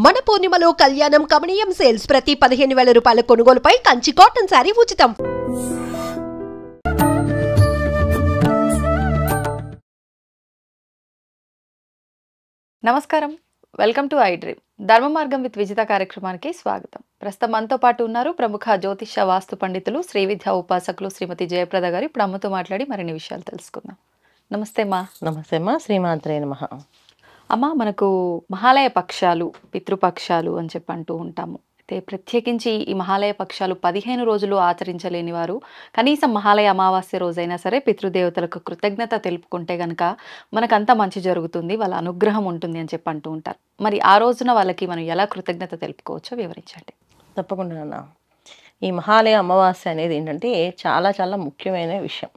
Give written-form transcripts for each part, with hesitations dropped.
మన పూర్ణిమలో కళ్యాణం కమనీయం సేల్స్ ప్రతి 15,000 రూపాయల కొనుగోలుపై కంచి కాటన్ సారీ ఉచితం. నమస్కారం, వెల్కమ్ టు ఐ డ్రీమ్. ధర్మ మార్గం విత్ విజిత కార్యక్రమానికి స్వాగతం. ప్రస్తుతం మనతో పాటు ఉన్నారు ప్రముఖ జ్యోతిష వాస్తు పండితులు శ్రీ విద్యా ఉపాసకులు శ్రీమతి జయప్రద గారు. ఇప్పుడు అమ్మతో మాట్లాడి మరిన్ని విషయాలు తెలుసుకుందాం. నమస్తే అమ్మా. నమస్తే అమ్మా. శ్రీమాత్రే నమః. అమ్మ, మనకు మహాలయ పక్షాలు, పితృపక్షాలు అని చెప్పి అంటూ ఉంటాము. అయితే ప్రత్యేకించి ఈ మహాలయ పక్షాలు 15 రోజులు ఆచరించలేని వారు కనీసం మహాలయ అమావాస్య రోజైనా సరే పితృదేవతలకు కృతజ్ఞత తెలుపుకుంటే గనక మనకంతా మంచి జరుగుతుంది, వాళ్ళ అనుగ్రహం ఉంటుంది అని చెప్పి అంటూ ఉంటారు. మరి ఆ రోజున వాళ్ళకి మనం ఎలా కృతజ్ఞత తెలుపుకోవచ్చో వివరించండి. తప్పకుండా అన్న. ఈ మహాలయ అమావాస్య అనేది ఏంటంటే చాలా చాలా ముఖ్యమైన విషయం.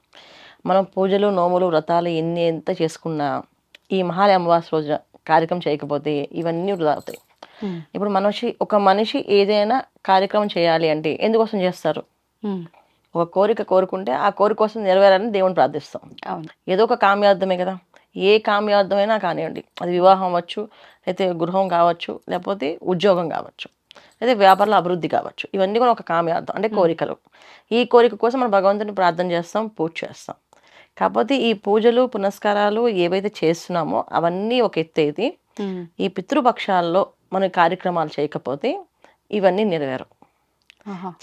మనం పూజలు, నోములు, వ్రతాలు ఎంత చేసుకున్నా ఈ మహాలయ అమావాస్య రోజున కార్యక్రమం చేయకపోతే ఇవన్నీ వృధా అవుతాయి. ఇప్పుడు ఒక మనిషి ఏదైనా కార్యక్రమం చేయాలి అంటే ఎందుకోసం చేస్తారు? ఒక కోరిక కోరుకుంటే ఆ కోరిక కోసం నెరవేరాలని దేవుని ప్రార్థిస్తాం. ఏదో ఒక కామ్యార్థమే కదా. ఏ కామ్యార్థమైనా కానివ్వండి, అది వివాహం అవ్వచ్చు, లేకపోతే గృహం కావచ్చు, లేకపోతే ఉద్యోగం కావచ్చు, అయితే వ్యాపారంలో అభివృద్ధి కావచ్చు. ఇవన్నీ కూడా ఒక కామ్యార్థం అంటే కోరికలు. ఈ కోరిక కోసం మనం భగవంతుని ప్రార్థన చేస్తాం, పూజ చేస్తాం. కాకపోతే ఈ పూజలు, పునస్కారాలు ఏవైతే చేస్తున్నామో అవన్నీ ఒక ఎత్తు అయితే ఈ పితృపక్షాల్లో మన కార్యక్రమాలు చేయకపోతే ఇవన్నీ నెరవేరు.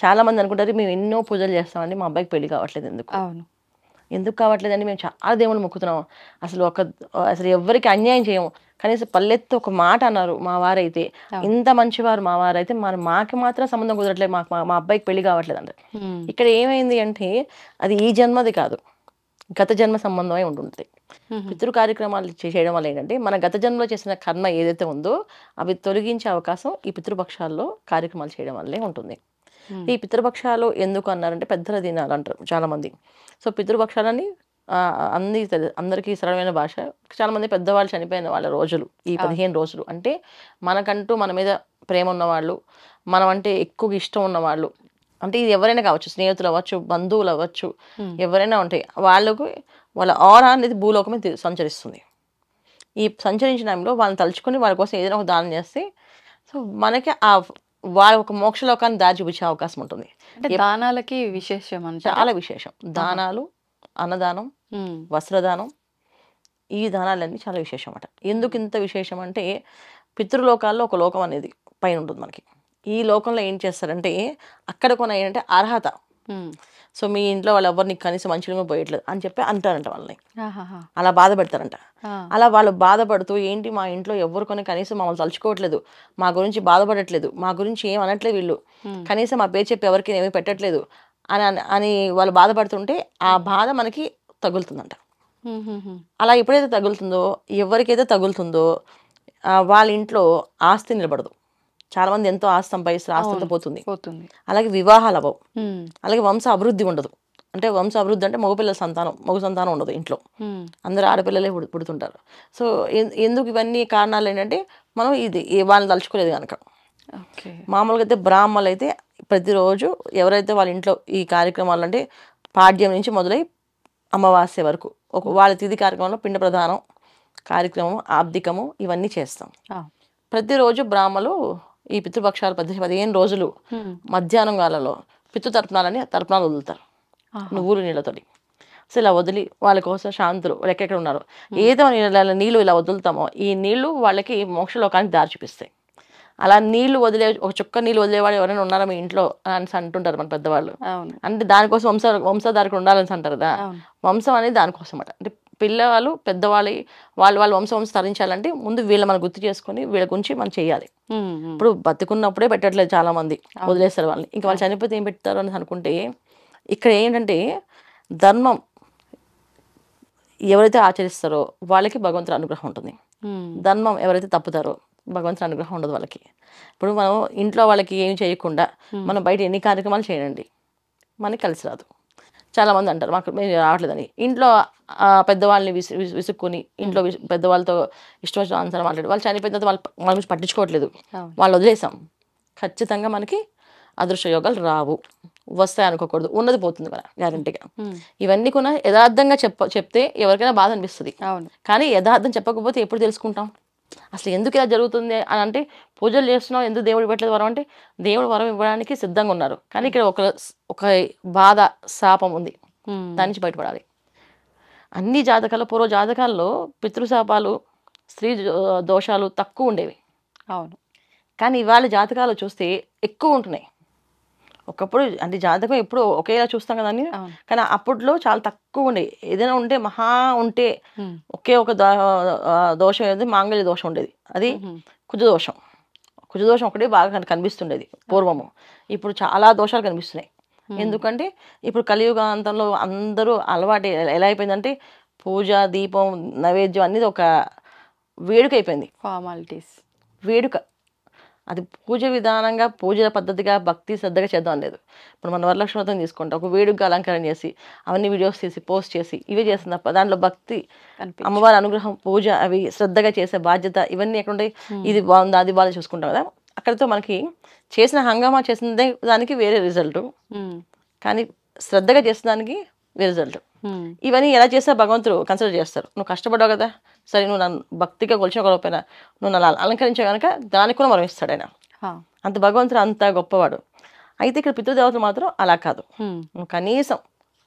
చాలా మంది అనుకుంటారు మేము ఎన్నో పూజలు చేస్తామండి, మా అబ్బాయికి పెళ్లి కావట్లేదు. ఎందుకు కావట్లేదండి? మేము చాలా దేవుళ్ళు మొక్కుతున్నాం, అసలు ఎవరికి అన్యాయం చేయము, కనీసం పల్లెత్తు ఒక మాట అన్నారు మా వారైతే. ఇంత మంచివారు మా వారైతే మాకి మాత్రం సంబంధం కుదరట్లేదు, మా అబ్బాయికి పెళ్లి కావట్లేదు అంటే ఇక్కడ ఏమైంది అంటే అది ఈ జన్మది కాదు, గత జన్మ సంబంధమై ఉంటుంది. పితృ కార్యక్రమాలు చేయడం వల్ల ఏంటంటే మన గత జన్మలో చేసిన కర్మ ఏదైతే ఉందో అవి తొలగించే అవకాశం ఈ పితృపక్షాల్లో కార్యక్రమాలు చేయడం వల్లే ఉంటుంది. ఈ పితృపక్షాలు ఎందుకు అన్నారంటే పెద్దల దినాలు అంటారు చాలా మంది. సో పితృపక్షాలని అందరికీ సరళమైన భాష. చాలా మంది పెద్దవాళ్ళు చనిపోయిన వాళ్ళ రోజులు ఈ 15 రోజులు. అంటే మనకంటూ మన మీద ప్రేమ ఉన్నవాళ్ళు, మనం అంటే ఎక్కువ ఇష్టం ఉన్నవాళ్ళు, అంటే ఇది ఎవరైనా కావచ్చు, స్నేహితులు అవ్వచ్చు, బంధువులు అవ్వచ్చు, ఎవరైనా ఉంటాయి. వాళ్ళ ఆరా అనేది భూలోకం మీద సంచరిస్తుంది. ఈ సంచరించిన టైంలో వాళ్ళని తలుచుకొని వాళ్ళ కోసం ఏదైనా ఒక దానం చేస్తే సో మనకి వాళ్ళ ఒక మోక్షలోకాన్ని దారి చూపించే అవకాశం ఉంటుంది. దానాలకి విశేషం, చాలా విశేషం. దానాలు, అన్నదానం, వస్త్రదానం, ఈ దానాలన్నీ చాలా విశేషం అన్నమాట. ఎందుకు ఇంత విశేషం అంటే పితృలోకాల్లో ఒక లోకం అనేది పైన ఉంటుంది మనకి. ఈ లోకంలో ఏం చేస్తారంటే అక్కడ కొన్ని ఏంటంటే అర్హత. సో మీ ఇంట్లో వాళ్ళు ఎవరు నీకు కనీసం మంచిగా పోయట్లేదు అని చెప్పి అంటారంట వాళ్ళని, అలా బాధ పెడతారంట. అలా వాళ్ళు బాధపడుతూ ఏంటి మా ఇంట్లో ఎవరు కొన్ని కనీసం మమ్మల్ని తలుచుకోవట్లేదు, మా గురించి బాధపడట్లేదు, మా గురించి ఏం అనట్లేదు, వీళ్ళు కనీసం మా పేరు చెప్పి ఎవరికి ఏమీ పెట్టట్లేదు అని వాళ్ళు బాధపడుతుంటే ఆ బాధ మనకి తగులుతుందంట. అలా ఎప్పుడైతే తగులుతుందో, ఎవరికైతే తగులుతుందో వాళ్ళ ఇంట్లో ఆస్తి నిలబడదు. చాలా మంది ఎంతో ఆస్తి సంపాదిస్తారు, ఆస్తి అంతా పోతుంది. అలాగే వివాహాలు అవ్వవు, అలాగే వంశ అభివృద్ధి ఉండదు. అంటే వంశ అభివృద్ధి అంటే మగ సంతానం ఉండదు ఇంట్లో, అందరూ ఆడపిల్లలే పుడుతుంటారు. సో ఎందుకు ఇవన్నీ కారణాలు ఏంటంటే మనం వాళ్ళని తలుచుకోలేదు కనుక. మామూలుగా అయితే బ్రాహ్మణులు అయితే ప్రతిరోజు ఎవరైతే వాళ్ళ ఇంట్లో ఈ కార్యక్రమాలు అంటే పాడ్యం నుంచి మొదలై అమావాస్య వరకు వాళ్ళ తిథి కార్యక్రమంలో పిండ ప్రధానం కార్యక్రమం, ఆబ్దికము ఇవన్నీ చేస్తాం. ప్రతిరోజు బ్రాహ్మలు ఈ పితృపక్షాలు 15 రోజులు మధ్యాహ్నం కాలంలో తర్పణాలు వదులుతారు నువ్వులు నీళ్ళతోటి. సో ఇలా వదిలి వాళ్ళ కోసం శాంతులు ఎక్కడెక్కడ ఉన్నారు ఏదో నీళ్ళు ఇలా వదులుతామో ఈ నీళ్లు వాళ్ళకి మోక్షలోకానికి దారి చూపిస్తాయి. అలా నీళ్లు ఒక చుక్క నీళ్ళు వదిలేవాడు ఎవరైనా ఉన్నారా మీ ఇంట్లో అని అంటుంటారు మన పెద్దవాళ్ళు. అంటే దానికోసం వంశధారకుడు ఉండాలని అంటారు కదా. వంశం అనేది దానికోసం అన్నమాట. అంటే పిల్లవాళ్ళు పెద్దవాళ్ళు వాళ్ళ వంశం తరించాలంటే ముందు మనం గుర్తు చేసుకుని వీళ్ళ గురించి మనం చేయాలి. ఇప్పుడు బతుకున్నప్పుడే పెట్టట్లేదు చాలా మంది, వదిలేస్తారు వాళ్ళని. ఇంకా వాళ్ళు చనిపోతే ఏం పెడతారు అని అనుకుంటే ఇక్కడ ఏంటంటే ధర్మం ఎవరైతే ఆచరిస్తారో వాళ్ళకి భగవంతుడి అనుగ్రహం ఉంటుంది. ధర్మం ఎవరైతే తప్పుతారో భగవంతుడి అనుగ్రహం ఉండదు వాళ్ళకి. ఇప్పుడు మనం ఇంట్లో వాళ్ళకి ఏం చేయకుండా మనం బయట ఎన్ని కార్యక్రమాలు చేయండి మనకి కలిసి రాదు. చాలా మంది అంటారు మాకు మేము రావట్లేదని. ఇంట్లో పెద్దవాళ్ళని విసుక్కుని ఇంట్లో పెద్దవాళ్ళతో ఇష్టం వచ్చిన ఆన్సర్ మాట్లాడి వాళ్ళు చనిపోయిన తర్వాత వాళ్ళ గురించి పట్టించుకోవట్లేదు, వాళ్ళు వదిలేసాం. ఖచ్చితంగా మనకి అదృష్ట యోగాలు రావు, వస్తాయి అనుకోకూడదు, ఉన్నది పోతుంది మన గ్యారంటీగా. ఇవన్నీ కూడా యథార్థంగా చెప్తే ఎవరికైనా బాధ అనిపిస్తుంది, కానీ యథార్థం చెప్పకపోతే ఎప్పుడు తెలుసుకుంటాం? అసలు ఎందుకు ఇలా జరుగుతుంది అని అంటే, పూజలు చేస్తున్నాం ఎందుకు దేవుడు ఇవ్వట్లేదు వరం అంటే, దేవుడు వరం ఇవ్వడానికి సిద్ధంగా ఉన్నారు. కానీ ఇక్కడ ఒక బాధ, శాపం ఉంది. దాని నుంచి బయటపడాలి. అన్ని జాతకాల్లో, పూర్వ జాతకాల్లో పితృశాపాలు, స్త్రీ దోషాలు తక్కువ ఉండేవి. అవును. కానీ ఇవాళ జాతకాలు చూస్తే ఎక్కువ ఉంటున్నాయి. ఒకప్పుడు అంటే జాతకం ఎప్పుడు ఒకేలా చూస్తాం కదా అని, కానీ అప్పట్లో చాలా తక్కువ ఉండేవి. ఏదైనా ఉంటే మహా ఉంటే ఒకే ఒక దోషం ఏది, మాంగళ్య దోషం ఉండేది. అది కుజదోషం. కుజదోషం ఒకటే బాగా కనిపిస్తుండేది పూర్వము. ఇప్పుడు చాలా దోషాలు కనిపిస్తున్నాయి. ఎందుకంటే ఇప్పుడు కలియుగాంతంలో అందరూ అలవాటు ఎలా అయిపోయిందంటే, పూజ, దీపం, నైవేద్యం అనేది ఒక వేడుక అయిపోయింది. ఫార్మాలిటీస్, వేడుక. అది పూజ విధానంగా, పూజ పద్ధతిగా, భక్తి శ్రద్ధగా చేద్దాం లేదు. ఇప్పుడు మన వరలక్ష్మి వ్రతం తీసుకుంటే ఒక వేడుకగా అలంకరణ చేసి అవన్నీ వీడియోస్ తీసి పోస్ట్ చేసి ఇవే చేస్తుంది తప్ప దాంట్లో భక్తి, అమ్మవారి అనుగ్రహం, పూజ అవి శ్రద్ధగా చేసే బాధ్యత ఇవన్నీ ఎక్కడుంటాయి? ఇది బాగుందా, అది బాగా చూసుకుంటాం కదా. అక్కడితో మనకి చేసిన హంగామా చేసిన దానికి వేరే రిజల్ట్, కానీ శ్రద్ధగా చేసిన దానికి వేరే రిజల్ట్. ఇవన్నీ ఎలా చేస్తే భగవంతుడు కన్సిడర్ చేస్తారు. నువ్వు కష్టపడ్డావు కదా, సరే నువ్వు నన్ను భక్తిగా కొలిచుకోకపోయినా నువ్వు నన్ను అలంకరించావు కనుక దానికి కూడా మనం ఇస్తాడు ఆయన. అంత భగవంతుడు అంత గొప్పవాడు. అయితే ఇక్కడ పితృదేవతలు మాత్రం అలా కాదు. నువ్వు కనీసం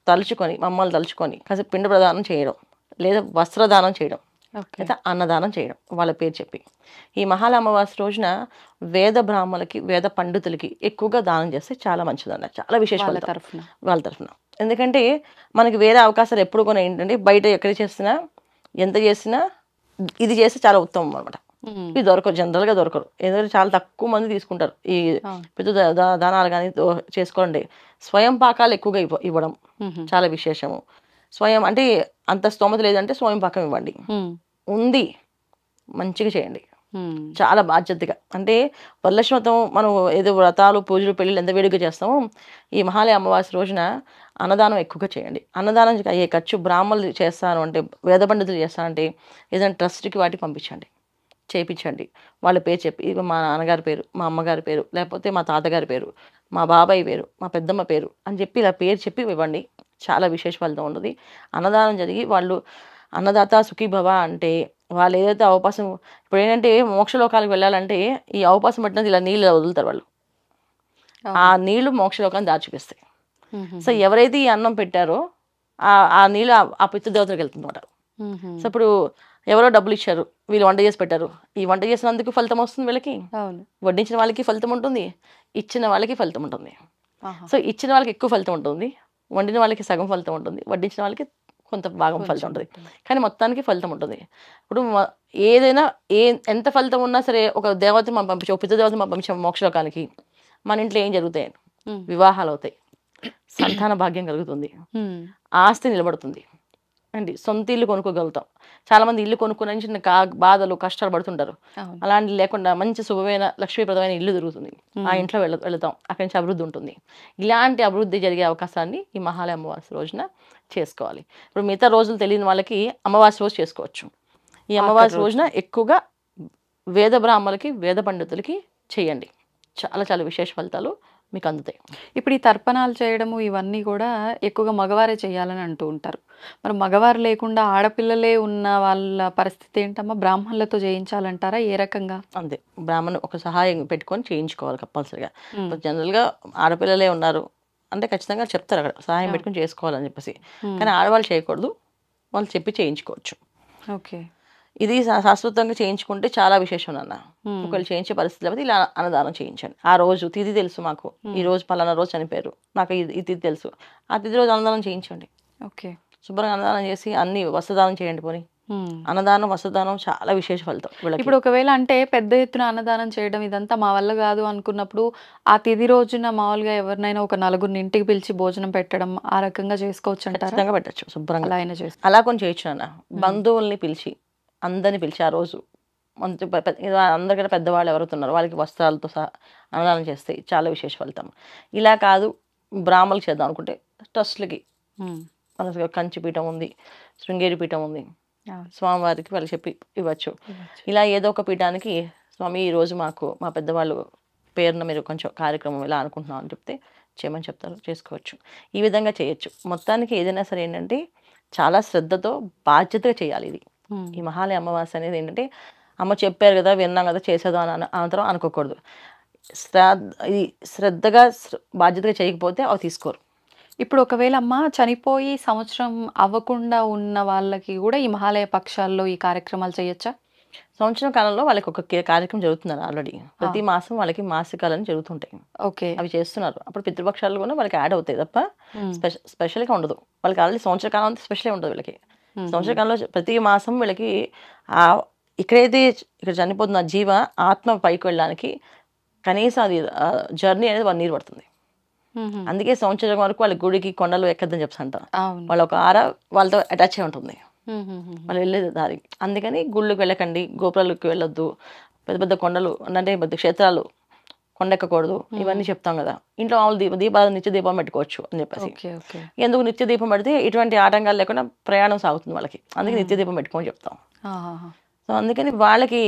తలుచుకొని, మమ్మల్ని తలుచుకొని కాసేపు పిండ ప్రదానం చేయడం, లేదా వస్త్రదానం చేయడం, లేదా అన్నదానం చేయడం, వాళ్ళ పేరు చెప్పి. ఈ మహాలయ అమావాస్య రోజున వేద బ్రాహ్మణులకి, వేద పండితులకి ఎక్కువగా దానం చేస్తే చాలా మంచిదన్న, చాలా విశేష వాళ్ళ తరఫున. ఎందుకంటే మనకి వేరే అవకాశాలు ఎప్పుడు కూడా ఏంటంటే, బయట ఎక్కడ చేసినా ఎంత చేసినా ఇది చేస్తే చాలా ఉత్తమం అనమాట. ఇది దొరకరు, జనరల్గా దొరకరు. ఎందుకంటే చాలా తక్కువ మంది తీసుకుంటారు ఈ పితృ దానాలు కానీ చేసుకోండి. స్వయం పాకాలు ఎక్కువగా ఇవ్వడం చాలా విశేషము. స్వయం అంటే అంత స్తోమత లేదంటే స్వయం పాకం ఇవ్వండి. ఉంది మంచిగా చేయండి, చాలా బాధ్యతగా. అంటే వరలక్ష్మి వ్రతం మనం ఏదో వ్రతాలు, పూజలు, పెళ్ళిళ్ళు ఎంత వేడుకగా చేస్తామో, ఈ మహాలయ అమావాస్య రోజున అన్నదానం ఎక్కువగా చేయండి. అన్నదానం అయ్యే ఖర్చు బ్రాహ్మణులు చేస్తాను అంటే, వేద పండితులు చేస్తానంటే ఏదైనా ట్రస్ట్కి వాటికి పంపించండి, చేయించండి. వాళ్ళ పేరు చెప్పి, మా నాన్నగారి పేరు, మా అమ్మగారి పేరు, లేకపోతే మా తాతగారి పేరు, మా బాబాయ్ పేరు, మా పెద్దమ్మ పేరు అని చెప్పి ఇలా పేరు చెప్పి ఇవ్వండి. చాలా విశేష ఫలితం ఉంటుంది. అన్నదానం జరిగి వాళ్ళు అన్నదాత సుఖీభవ అంటే, వాళ్ళు ఏదైతే అవకాశం, ఇప్పుడు ఏంటంటే మోక్షలోకాలకు వెళ్ళాలంటే ఈ అవకాశం పట్టినది ఇలా నీళ్ళు వదులుతారు వాళ్ళు. ఆ నీళ్లు మోక్షలోకాన్ని దారి చూపిస్తాయి. సో ఎవరైతే ఈ అన్నం పెట్టారో ఆ నీళ్ళు ఆ పితృదేవతలకు వెళ్తుందన్నమాట. సో ఇప్పుడు ఎవరో డబ్బులు ఇచ్చారు, వీళ్ళు వంట చేసి పెట్టారు, ఈ వంట చేసినందుకు ఫలితం వస్తుంది వీళ్ళకి, వడ్డించిన వాళ్ళకి ఫలితం ఉంటుంది, ఇచ్చిన వాళ్ళకి ఫలితం ఉంటుంది. సో ఇచ్చిన వాళ్ళకి ఎక్కువ ఫలితం ఉంటుంది, వండిన వాళ్ళకి సగం ఫలితం ఉంటుంది, వడ్డించిన వాళ్ళకి కొంత భాగం ఫలితం ఉంటుంది, కానీ మొత్తానికి ఫలితం ఉంటుంది. ఇప్పుడు ఏదైనా ఎంత ఫలితం ఉన్నా సరే, ఒక దేవతను మనం పంపించాం, ఒక పితృదేవతను మనం పంపించాం మోక్షలోకానికి, మన ఇంట్లో ఏం జరుగుతాయి? వివాహాలు అవుతాయి, సంతాన భాగ్యం కలుగుతుంది, ఆస్తి నిలబడుతుంది అండి, సొంత ఇల్లు కొనుక్కోగలుగుతాం. చాలా మంది ఇల్లు కొనుక్కుని చిన్న బాధలు, కష్టాలు పడుతుంటారు. అలాంటి లేకుండా మంచి శుభమైన, లక్ష్మీప్రదమైన ఇల్లు దొరుకుతుంది. ఆ ఇంట్లో వెళతాం, అక్కడి నుంచి అభివృద్ధి ఉంటుంది. ఇలాంటి అభివృద్ధి జరిగే అవకాశాన్ని ఈ మహాలయ అమావాస్య రోజున చేసుకోవాలి. ఇప్పుడు మిగతా రోజులు తెలియని వాళ్ళకి అమావాస్య రోజు చేసుకోవచ్చు. ఈ అమావాస్య రోజున ఎక్కువగా వేద బ్రాహ్మణులకి, వేద పండితులకి చేయండి. చాలా చాలా విశేష ఫలితాలు మీకు అందుతాయి. ఇప్పుడు ఈ తర్పణాలు చేయడము ఇవన్నీ కూడా ఎక్కువగా మగవారే చేయాలని అంటూ ఉంటారు. మరి మగవారు లేకుండా ఆడపిల్లలే ఉన్న వాళ్ళ పరిస్థితి ఏంటమ్మా? బ్రాహ్మణులతో చేయించాలంటారా? ఏ రకంగా? అంతే, బ్రాహ్మణు ఒక సహాయం పెట్టుకొని చేయించుకోవాలి కంపల్సరీగా. జనరల్గా ఆడపిల్లలే ఉన్నారు అంటే ఖచ్చితంగా చెప్తారు అక్కడ, సహాయం పెట్టుకొని చేసుకోవాలని చెప్పేసి. కానీ ఆడవాళ్ళు చేయకూడదు, వాళ్ళు చెప్పి చేయించుకోవచ్చు. ఓకే, ఇది శాశ్వతంగా చేయించుకుంటే చాలా విశేషం అన్న. ఒకవేళ చేయించే పరిస్థితి లేకపోతే ఇలా అన్నదానం చేయించండి. ఆ రోజు తిథి తెలుసు మాకు, ఈ రోజు పలానా రోజు చనిపోయారు, నాకు ఈ తిథి తెలుసు, ఆ తిథి రోజు అన్నదానం చేయించండి. ఓకే, శుభ్రంగా అన్నదానం చేసి అన్ని వస్త్రదానం చేయండి. పోనీ అన్నదానం, వస్త్రదానం చాలా విశేష ఫలితం. ఇప్పుడు ఒకవేళ అంటే పెద్ద ఎత్తున అన్నదానం చేయడం ఇదంతా మా వల్ల కాదు అనుకున్నప్పుడు, ఆ తిథి రోజున మామూలుగా ఎవరినైనా ఒక నలుగురిని ఇంటికి పిలిచి భోజనం పెట్టడం, ఆ రకంగా చేసుకోవచ్చు అంటారా? ఖచ్చితంగా పెట్టచ్చు, శుభ్రంగా అయినా చేసి అలా కొన్ని చేయొచ్చు అన్న. బంధువుల్ని పిలిచి, అందరిని పిలిచి ఆ రోజు అందరికన్నా పెద్దవాళ్ళు ఎవరుతున్నారు వాళ్ళకి వస్త్రాలతో సహా అన్నదానం చేస్తే చాలా విశేష ఫలితం. ఇలా కాదు బ్రాహ్మణులకు చేద్దాం అనుకుంటే ట్రస్ట్లకి, మన కంచి పీఠం ఉంది, శృంగేరి పీఠం ఉంది, స్వామివారికి వాళ్ళు చెప్పి ఇవ్వచ్చు. ఇలా ఏదో ఒక పీఠానికి, స్వామి ఈరోజు మాకు మా పెద్దవాళ్ళు పేరున మీరు కొంచెం కార్యక్రమం ఇలా అనుకుంటున్నాం అని చెప్తే చేయమని చెప్తారు, చేసుకోవచ్చు. ఈ విధంగా చేయొచ్చు. మొత్తానికి ఏదైనా సరే ఏంటంటే చాలా శ్రద్ధతో బాధ్యతగా చేయాలి. ఇది ఈ మహాలయ అమావాస్య అనేది ఏంటంటే అమ్మ చెప్పారు కదా, విన్నాం కదా, చేసేదా అని అంతరం అనుకోకూడదు. ఇది శ్రద్ధగా బాధ్యతగా చేయకపోతే అవి తీసుకోరు. ఇప్పుడు ఒకవేళ అమ్మ చనిపోయి సంవత్సరం అవ్వకుండా ఉన్న వాళ్ళకి కూడా ఈ మహాలయ పక్షాల్లో ఈ కార్యక్రమాలు చేయొచ్చా? సంవత్సరం కాలంలో వాళ్ళకి ఒక కార్యక్రమం జరుగుతున్నారు ఆల్రెడీ. ప్రతి మాసం వాళ్ళకి మాసికాలని జరుగుతుంటాయి. ఓకే. అవి చేస్తున్నారు. అప్పుడు పితృపక్షాలు కూడా వాళ్ళకి యాడ్ అవుతాయి తప్ప స్పెషల్గా ఉండదు. వాళ్ళకి ఆల్రెడీ సంవత్సర కాలం అంతా స్పెషల్గా ఉండదు వీళ్ళకి. సంవత్సర కాలంలో ప్రతి మాసం వీళ్ళకి ఇక్కడైతే ఇక్కడ చనిపోతున్న జీవ ఆత్మ పైకి వెళ్ళడానికి కనీసం అది జర్నీ అనేది 1 year పడుతుంది. అందుకే సంవత్సరం వరకు వాళ్ళ గుడికి కొండలు ఎక్కద్దని చెప్తాంటారు. వాళ్ళ ఒక ఆర వాళ్ళతో అటాచ్ అయి ఉంటుంది, వాళ్ళు వెళ్ళేది దారి. అందుకని గుళ్ళకి వెళ్ళకండి, గోపురాలకు వెళ్ళొద్దు, పెద్ద పెద్ద కొండలు అంటే పెద్ద క్షేత్రాలు కొండెక్కకూడదు, ఇవన్నీ చెప్తాం కదా. ఇంట్లో మామూలు దీపాలు నిత్య దీపం పెట్టుకోవచ్చు అని చెప్పేసి. ఎందుకు నిత్య దీపం పెడితే ఇటువంటి ఆటంకాలు లేకుండా ప్రయాణం సాగుతుంది వాళ్ళకి. అందుకే నిత్య దీపం పెట్టుకోని చెప్తాం. సో అందుకని వాళ్ళకి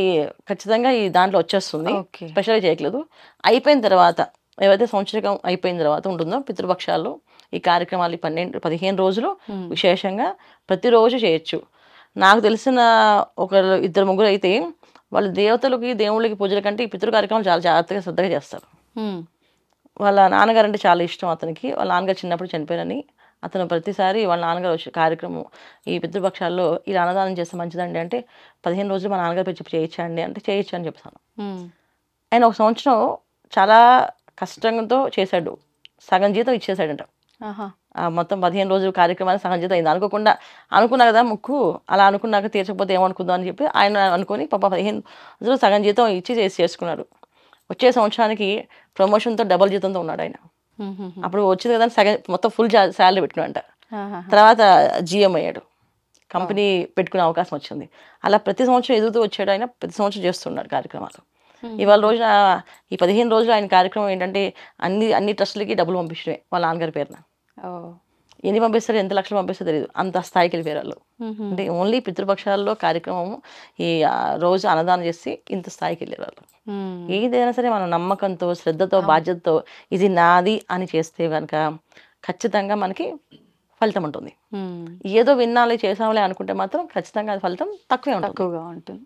ఖచ్చితంగా ఈ దాంట్లో వచ్చేస్తుంది. స్పెషల్గా చేయట్లేదు. అయిపోయిన తర్వాత ఏవైతే సంవత్సరం అయిపోయిన తర్వాత ఉంటుందో పితృపక్షాల్లో ఈ కార్యక్రమాలు 15 రోజులు విశేషంగా ప్రతిరోజు చేయొచ్చు. నాకు తెలిసిన 1-2-3 అయితే వాళ్ళు దేవతలకి దేవుళ్ళకి పూజల కంటే ఈ పితృ కార్యక్రమాలు చాలా జాగ్రత్తగా శ్రద్ధగా చేస్తారు. వాళ్ళ నాన్నగారు అంటే చాలా ఇష్టం అతనికి. వాళ్ళ నాన్నగారు చిన్నప్పుడు చనిపోయారని అతను ప్రతిసారి వాళ్ళ నాన్నగారు వచ్చే కార్యక్రమం ఈ పితృపక్షాల్లో ఇలా అన్నదానం చేస్తే మంచిదండి అంటే 15 రోజులు మా నాన్నగారు చెప్పి చేయొచ్చండి అంటే చేయొచ్చు అని చెప్తాను. ఆయన ఒక సంవత్సరం చాలా కష్టంతో చేశాడు, సగం జీతం ఇచ్చేసాడంట. మొత్తం 15 రోజులు కార్యక్రమానికి సగం జీతం అయింది. అనుకున్నా కదా ముక్కు, అలా అనుకున్నాక తీర్చకపోతే ఏమనుకుందాం అని చెప్పి ఆయన అనుకుని పాప 15 రోజులు సగం జీతం ఇచ్చి చేసుకున్నాడు. వచ్చే సంవత్సరానికి ప్రమోషన్తో డబుల్ జీతంతో ఉన్నాడు ఆయన. అప్పుడు వచ్చింది కదా సగం మొత్తం ఫుల్ శాలరీ పెట్టుకున్నాడంట. తర్వాత GM అయ్యాడు, కంపెనీ పెట్టుకునే అవకాశం వచ్చింది. అలా ప్రతి సంవత్సరం ఎదుగుతూ వచ్చాడు ఆయన. ప్రతి సంవత్సరం చేస్తున్నాడు కార్యక్రమాలు. ఇవాళ రోజున ఈ 15 రోజులు ఆయన కార్యక్రమం ఏంటంటే అన్ని ట్రస్టులకి డబ్బులు పంపించడమే వాళ్ళ నాన్నగారి పేరున. ఎన్ని పంపిస్తారు, ఎంత లక్షలు పంపిస్తారో తెలియదు, అంత స్థాయికి వెళ్ళిపోయారు వాళ్ళు. అంటే ఓన్లీ పితృపక్షాల్లో కార్యక్రమం ఈ రోజు అన్నదానం చేసి ఇంత స్థాయికి వెళ్ళారు వాళ్ళు. ఏదైనా సరే మనం నమ్మకంతో శ్రద్ధతో బాధ్యతతో ఇది నాది అని చేస్తే కనుక ఖచ్చితంగా మనకి ఫలితం ఉంటుంది. ఏదో విన్నాలి చేసాంలే అనుకుంటే మాత్రం ఖచ్చితంగా అది ఫలితం తక్కువగా ఉంటుంది.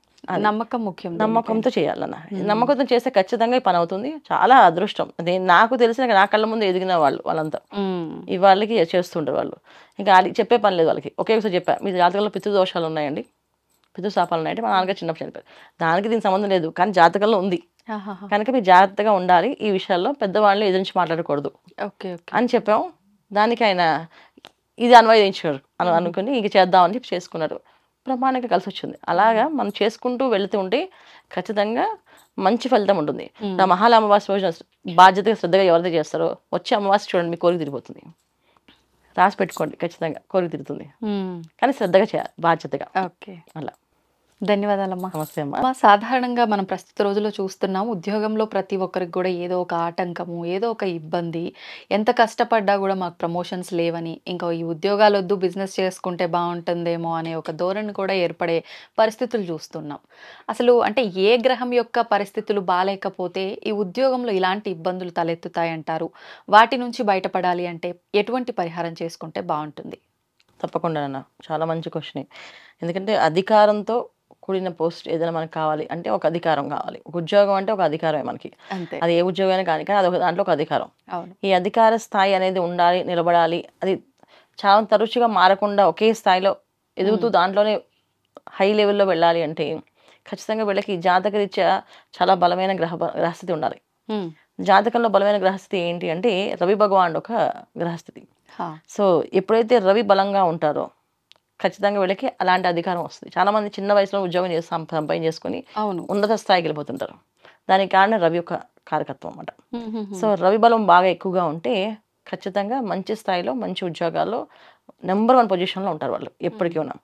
నమ్మకం ముఖ్యం. నమ్మకంతో చేయాలన్న, నమ్మకంతో చేస్తే ఖచ్చితంగా ఈ పని అవుతుంది. చాలా అదృష్టం. అదే నాకు తెలిసిన నా కళ్ళ ముందు ఎదిగిన వాళ్ళంతా ఈ వాళ్ళకి చేస్తుంటారు వాళ్ళు. ఇంకా చెప్పే పని లేదు వాళ్ళకి. ఒకేసారి చెప్పా, మీ జాతకంలో పితృదోషాలు ఉన్నాయండి, పితృశాపాలు ఉన్నాయంటే మా నాన్నగారు చిన్నప్పుడు చనిపోయారు, దానికి దీనికి సంబంధం లేదు కానీ జాతకంలో ఉంది కనుక మీరు జాగ్రత్తగా ఉండాలి, ఈ విషయాల్లో పెద్దవాళ్ళు ఎదురించి మాట్లాడకూడదు అని చెప్పాం. దానికి ఆయన ఇది అన్వయించారు అనుకుని ఇంక చేద్దామని చెప్పి చేసుకున్నారు. బ్రహ్మాండంగా కలిసి వచ్చింది. అలాగా మనం చేసుకుంటూ వెళుతూ ఉంటే ఖచ్చితంగా మంచి ఫలితం ఉంటుంది. మహాలయ అమావాస్య రోజున బాధ్యతగా శ్రద్ధగా ఎవరైతే చేస్తారో వచ్చే అమావాస్య చూడండి మీ కోరిక తిరిగిపోతుంది. రాసి పెట్టుకోండి, ఖచ్చితంగా కోరిక తిరుగుతుంది. కానీ శ్రద్ధగా చేయాలి, బాధ్యతగా. అలా. ధన్యవాదాలమ్మా. నమస్తే అమ్మా. సాధారణంగా మనం ప్రస్తుత రోజుల్లో చూస్తున్నాము, ఉద్యోగంలో ప్రతి ఒక్కరికి కూడా ఏదో ఒక ఆటంకము, ఏదో ఒక ఇబ్బంది, ఎంత కష్టపడ్డా కూడా మాకు ప్రమోషన్స్ లేవని, ఇంకా ఈ ఉద్యోగాలు వద్దు బిజినెస్ చేసుకుంటే బాగుంటుందేమో అనే ఒక ధోరణి కూడా ఏర్పడే పరిస్థితులు చూస్తున్నాం. అసలు అంటే ఏ గ్రహం యొక్క పరిస్థితులు బాలేకపోతే ఈ ఉద్యోగంలో ఇలాంటి ఇబ్బందులు తలెత్తుతాయంటారు? వాటి నుంచి బయటపడాలి అంటే ఎటువంటి పరిహారం చేసుకుంటే బాగుంటుంది? తప్పకుండా అన్న, చాలా మంచి క్వశ్చన్. ఎందుకంటే అధికారంతో కూడిన పోస్ట్ ఏదైనా మనకు కావాలి అంటే ఒక అధికారం కావాలి. ఒక ఉద్యోగం అంటే ఒక అధికారమే మనకి. అది ఏ ఉద్యోగమైనా కానీ అది ఒక దాంట్లో ఒక అధికారం. ఈ అధికార స్థాయి అనేది ఉండాలి, నిలబడాలి. అది చాలా తరచుగా మారకుండా ఒకే స్థాయిలో ఎదుగుతూ దాంట్లోనే హై లెవెల్లో వెళ్ళాలి అంటే ఖచ్చితంగా వీళ్ళకి జాతకరీత్యా చాలా బలమైన గ్రహస్థితి ఉండాలి. జాతకంలో బలమైన గ్రహస్థితి ఏంటి అంటే రవి భగవానుడు ఒక గ్రహస్థితి. సో ఎప్పుడైతే రవి బలంగా ఉంటారో ఖచ్చితంగా వీళ్ళకి అలాంటి అధికారం వస్తుంది. చాలా మంది చిన్న వయసులో ఉద్యోగం చేసి సంపాదించేసుకుని ఉన్నత స్థాయికి వెళ్ళిపోతుంటారు. దానికి కారణం రవి యొక్క కారకత్వం అన్నమాట. సో రవి బలం బాగా ఎక్కువగా ఉంటే ఖచ్చితంగా మంచి స్థాయిలో మంచి ఉద్యోగాల్లో నెంబర్ 1 పొజిషన్లో ఉంటారు వాళ్ళు. ఎప్పటికీ ఉన్నాం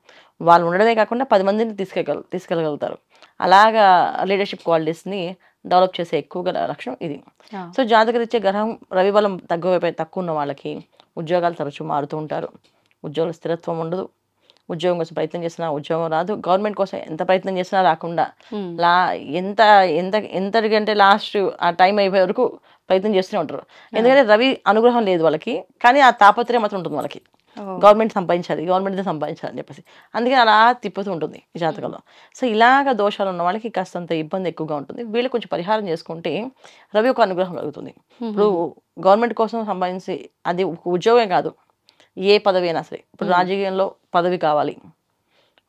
వాళ్ళు ఉండడమే కాకుండా 10 మందిని తీసుకెళ్ళగలుగుతారు. అలాగా లీడర్షిప్ క్వాలిటీస్ని డెవలప్ చేసే ఎక్కువగా లక్షణం ఇది. సో జాతకరీత్యా గ్రహం రవి బలం తక్కువ ఉన్న వాళ్ళకి ఉద్యోగాలు తరచూ మారుతూ ఉంటారు. ఉద్యోగ స్థిరత్వం ఉండదు. ఉద్యోగం కోసం ప్రయత్నం చేసినా ఉద్యోగం రాదు. గవర్నమెంట్ కోసం ఎంత ప్రయత్నం చేసినా రాకుండా ఎంతకంటే లాస్ట్ ఆ టైం అయిపోయే వరకు ప్రయత్నం చేస్తూనే ఉంటారు. ఎందుకంటే రవి అనుగ్రహం లేదు వాళ్ళకి, కానీ ఆ తాపత్రయం మాత్రం ఉంటుంది వాళ్ళకి. గవర్నమెంట్ సంపాదించాలి, గవర్నమెంట్ సంపాదించాలి అని చెప్పేసి, అందుకని అలా తిప్పుతూ ఉంటుంది ఈ జాతకంలో. సో ఇలాగ దోషాలు ఉన్న వాళ్ళకి కాస్తంత ఇబ్బంది ఎక్కువగా ఉంటుంది. వీళ్ళు కొంచెం పరిహారం చేసుకుంటే రవి ఒక అనుగ్రహం కలుగుతుంది. ఇప్పుడు గవర్నమెంట్ కోసం సంపాదించి, అది ఉద్యోగం కాదు, ఏ పదవి అయినా సరే, ఇప్పుడు రాజకీయంలో పదవి కావాలి,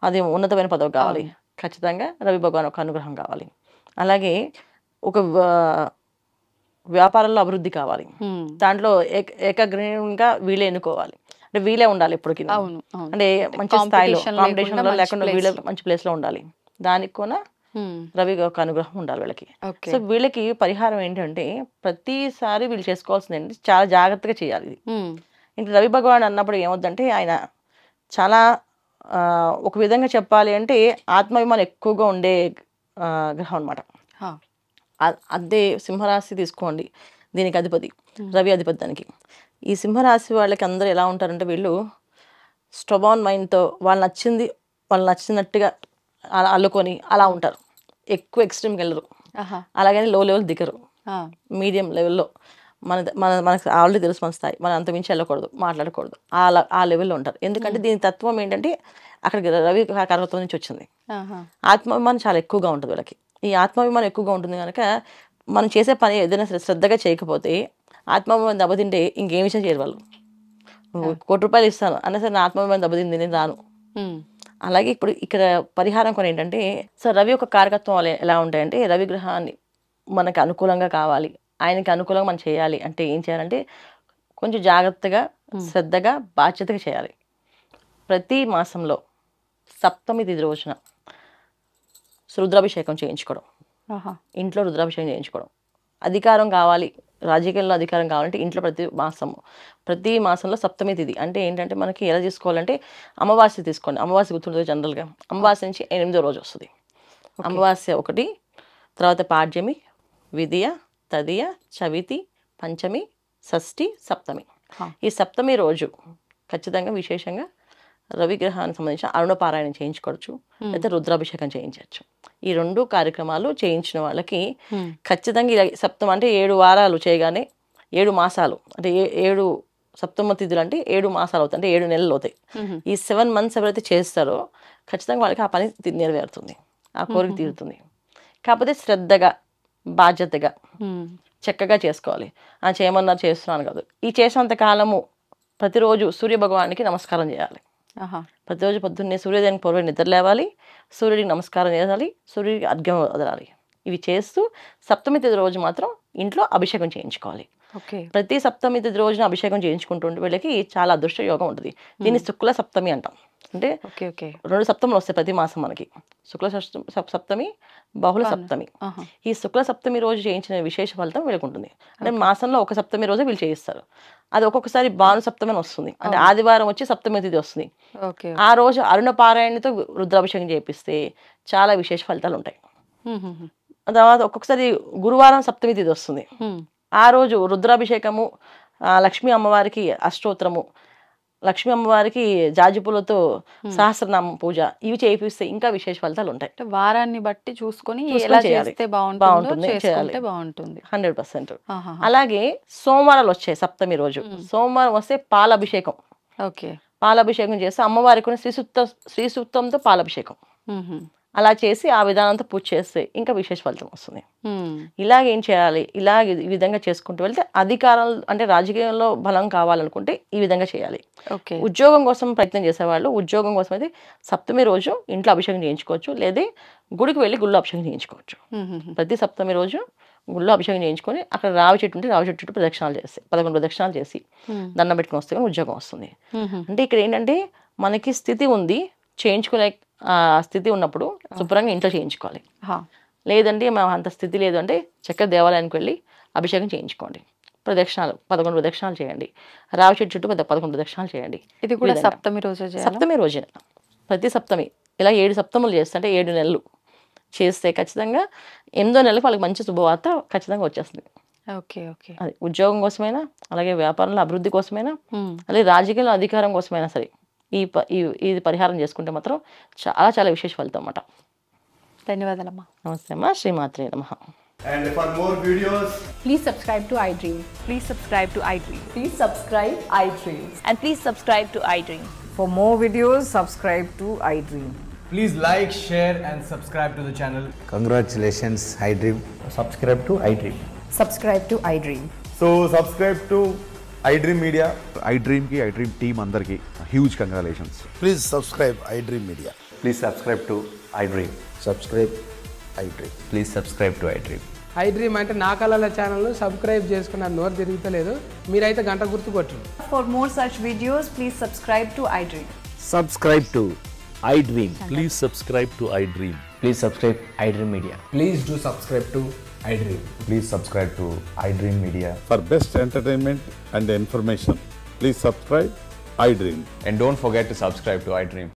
అది ఉన్నతమైన పదవి కావాలి, ఖచ్చితంగా రవి భగవాన్ ఒక అనుగ్రహం కావాలి. అలాగే ఒక వ్యాపారంలో అభివృద్ధి కావాలి, దాంట్లో ఏకగ్రీవంగా వీళ్ళే ఎన్నుకోవాలి, అంటే వీళ్ళే ఉండాలి ఎప్పటికీ, అంటే మంచి స్థాయిలో కాంపిటీషన్లో లేకుండా వీళ్ళే మంచి ప్లేస్లో ఉండాలి. దానికి కూడా రవి ఒక అనుగ్రహం ఉండాలి వీళ్ళకి. సో వీళ్ళకి పరిహారం ఏంటంటే ప్రతిసారి వీళ్ళు చేసుకోవాల్సింది ఏంటి, చాలా జాగ్రత్తగా చేయాలి ఇది. ఇంక రవి భగవాన్ అన్నప్పుడు ఏమవుద్దంటే ఆయన చాలా ఒక విధంగా చెప్పాలి అంటే ఆత్మాభిమానం ఎక్కువగా ఉండే గ్రహం అనమాట. అదే సింహరాశి తీసుకోండి, దీనికి అధిపతి రవి అధిపతి దానికి. ఈ సింహరాశి వాళ్ళకి అందరూ ఎలా ఉంటారంటే వీళ్ళు స్టబాన్ మైండ్తో వాళ్ళు నచ్చినట్టుగా అలా అల్లుకొని అలా ఉంటారు. ఎక్కువ ఎక్స్ట్రీమ్కి వెళ్ళరు, అలాగని లో లెవెల్ దిగరు, మీడియం లెవెల్లో మనకు ఆల్రెడీ తెలుసు మన స్థాయి, మనం అంత మించి వెళ్ళకూడదు, మాట్లాడకూడదు, ఆ లెవెల్లో ఉంటారు. ఎందుకంటే దీని తత్వం ఏంటంటే అక్కడికి రవి కర్వత్వం నుంచి వచ్చింది. ఆత్మాభిమానం చాలా ఎక్కువగా ఉంటుంది వీళ్ళకి. ఈ ఆత్మాభిమానం ఎక్కువగా ఉంటుంది కనుక మనం చేసే పని ఏదైనా శ్రద్ధగా చేయకపోతే ఆత్మాభిమానం దెబ్బతింటే ఇంకేం విషయం చేయరు వాళ్ళు. ₹1,00,000 ఇస్తాను అన్న సరే, నా ఆత్మాభిమానం దెబ్బతింది, నేను రాను. అలాగే ఇప్పుడు ఇక్కడ పరిహారం కొన్ని ఏంటంటే, సో రవి యొక్క కారకత్వం ఎలా ఉంటాయంటే, రవి గ్రహాన్ని మనకు అనుకూలంగా కావాలి, ఆయనకి అనుకూలంగా మనం చేయాలి అంటే ఏం చేయాలంటే కొంచెం జాగ్రత్తగా, శ్రద్ధగా, బాధ్యతగా చేయాలి. ప్రతి మాసంలో సప్తమి తిథి రోజున రుద్రాభిషేకం చేయించుకోవడం, ఇంట్లో రుద్రాభిషేకం చేయించుకోవడం. అధికారం కావాలి, రాజకీయాల్లో అధికారం కావాలంటే ఇంట్లో ప్రతి మాసంలో సప్తమి తిథి అంటే ఏంటంటే మనకి ఎలా తీసుకోవాలంటే అమావాస్య తీసుకోండి. అమావాస్య గుర్తుంటుంది జనరల్గా, అమావాస్య నుంచి 8వ రోజు వస్తుంది. అమావాస్య 1, తర్వాత పాడ్యమి, విదియ, తదియ, చవితి, పంచమి, షష్ఠి, సప్తమి. ఈ సప్తమి రోజు ఖచ్చితంగా విశేషంగా రవి గ్రహానికి సంబంధించిన అరుణపారాయణం చేయించుకోవచ్చు, లేదా రుద్రాభిషేకం చేయించవచ్చు. ఈ 2 కార్యక్రమాలు చేయించిన వాళ్ళకి ఖచ్చితంగా ఇలా సప్తమ అంటే 7 వారాలు చేయగానే 7 మాసాలు అంటే 7 సప్తమ తిథులు అంటే 7 మాసాలు అవుతాయి, అంటే 7 నెలలు అవుతాయి. ఈ 7 months ఎవరైతే చేస్తారో ఖచ్చితంగా వాళ్ళకి ఆ పని నెరవేరుతుంది, ఆ కోరిక తీరుతుంది. కాకపోతే శ్రద్ధగా, బాధ్యతగా, చక్కగా చేసుకోవాలి. చేయమన్నారు చేస్తున్నాను కాదు. ఈ చేసినంత కాలము ప్రతిరోజు సూర్య భగవానికి నమస్కారం చేయాలి. ప్రతిరోజు పొద్దున్నే సూర్యోదయానికి పూర్వం నిద్ర లేవాలి, సూర్యుడికి నమస్కారం చేయాలి, సూర్యుడికి అర్ఘ్యం వదలాలి. ఇవి చేస్తూ సప్తమి తిథి రోజు మాత్రం ఇంట్లో అభిషేకం చేయించుకోవాలి. ప్రతి సప్తమి తిథి రోజున అభిషేకం చేయించుకుంటుంటే వీళ్ళకి చాలా అదృష్ట యోగం ఉంటుంది. దీన్ని శుక్ల సప్తమి అంటాం. అంటే 2 సప్తములు వస్తాయి ప్రతి మాసం మనకి, శుక్ల సప్తమి, బహుళ సప్తమి. ఈ శుక్ల సప్తమి రోజు చేయించిన విశేష ఫలితం వీళ్ళకి ఉంటుంది. అంటే మాసంలో ఒక సప్తమి రోజు వీళ్ళు చేయిస్తారు. అది ఒక్కొక్కసారి భాను సప్తమి అని వస్తుంది, అంటే ఆదివారం వచ్చి సప్తమి తిథి వస్తుంది. ఆ రోజు అరుణ పారాయణతో రుద్రాభిషేకం చేపిస్తే చాలా విశేష ఫలితాలు ఉంటాయి. తర్వాత ఒక్కొక్కసారి గురువారం సప్తమి తిథి వస్తుంది, ఆ రోజు రుద్రాభిషేకము, లక్ష్మీ అమ్మవారికి అష్టోత్తరము, లక్ష్మీ అమ్మవారికి జాజిపూలతో సహస్రనామం పూజ, ఇవి చేపిస్తే ఇంకా విశేష ఫలితాలు ఉంటాయి. వారాన్ని బట్టి చూసుకొని ఎలా చేస్తే బాగుంటుంది 100%. అలాగే సోమవారాలు వచ్చాయి సప్తమి రోజు, సోమవారం వస్తే పాలాభిషేకం. పాలాభిషేకం చేస్తే అమ్మవారికి శ్రీ సూక్తంతో పాలాభిషేకం అలా చేసి ఆ విధానంతో పూజ చేస్తే ఇంకా విశేష ఫలితం వస్తుంది. ఇలాగేం చేయాలి, ఈ విధంగా చేసుకుంటూ వెళ్తే అధికారాలు అంటే రాజకీయంలో బలం కావాలనుకుంటే ఈ విధంగా చేయాలి. ఉద్యోగం కోసం ప్రయత్నం చేసేవాళ్ళు ఉద్యోగం కోసం అయితే సప్తమి రోజు ఇంట్లో అభిషేకం చేయించుకోవచ్చు, లేదా గుడికి వెళ్ళి గుళ్ళో అభిషేకం చేయించుకోవచ్చు. ప్రతి సప్తమి రోజు గుళ్ళో అభిషేకం చేయించుకొని అక్కడ రావి చెట్టు ఉంటే రావి చెట్టు చుట్టూ ప్రదక్షిణాలు చేసి 11 ప్రదక్షిణాలు చేసి దండం పెట్టుకుని వస్తే కానీ ఉద్యోగం వస్తుంది. అంటే ఇక్కడ ఏంటంటే మనకి స్థితి ఉంది, చేయించుకునే స్థితి ఉన్నప్పుడు శుభ్రంగా ఇంట్లో చేయించుకోవాలి. లేదంటే మేము అంత స్థితి లేదు అంటే చక్కగా దేవాలయానికి వెళ్ళి అభిషేకం చేయించుకోండి. ప్రదక్షిణాలు 11 ప్రదక్షిణాలు చేయండి, రావి చెట్టు చుట్టూ 11 ప్రదక్షిణాలు చేయండి. ఇది కూడా సప్తమి రోజే ప్రతి సప్తమి ఇలా 7 సప్తములు చేస్తే అంటే 7 నెలలు చేస్తే ఖచ్చితంగా 8వ నెలకు వాళ్ళకి మంచి శుభవార్త ఖచ్చితంగా వచ్చేస్తుంది. అది ఉద్యోగం కోసమైనా, అలాగే వ్యాపారంలో అభివృద్ధి కోసమైనా, అలాగే రాజకీయాల అధికారం కోసమైనా సరే ఇది పరిహారం చేసుకుంటే మాత్రం చాలా చాలా విశేష ఫలితం అన్నమాట. ధన్యవాదాలమ్మా. నమస్తే అమ్మా. శ్రీమాత్రే నమః. And for more videos, Please subscribe to iDream. Please subscribe to iDream. Please subscribe iDream. And please subscribe to iDream. For more videos, subscribe to iDream. please like, share and subscribe to the channel. Congratulations, iDream. Subscribe to iDream. Subscribe to iDream. So subscribe to iDream Media. iDream ki iDream team andarki huge congratulations. Please subscribe iDream Media. Please subscribe to iDream. Subscribe iDream. Please subscribe to iDream. iDream అంటే నా కళల ఛానల్ను subscribe చేసుకున్న నోరు తిరుగుతలేదు మీరైతే గంట గుర్తు కొట్టండి. For more such videos, please subscribe to iDream. Subscribe to iDream. Please subscribe to iDream. Please subscribe iDream Media. Please do subscribe to iDream. Please subscribe to iDream Media. For best entertainment and information, please subscribe iDream. And don't forget to subscribe to iDream.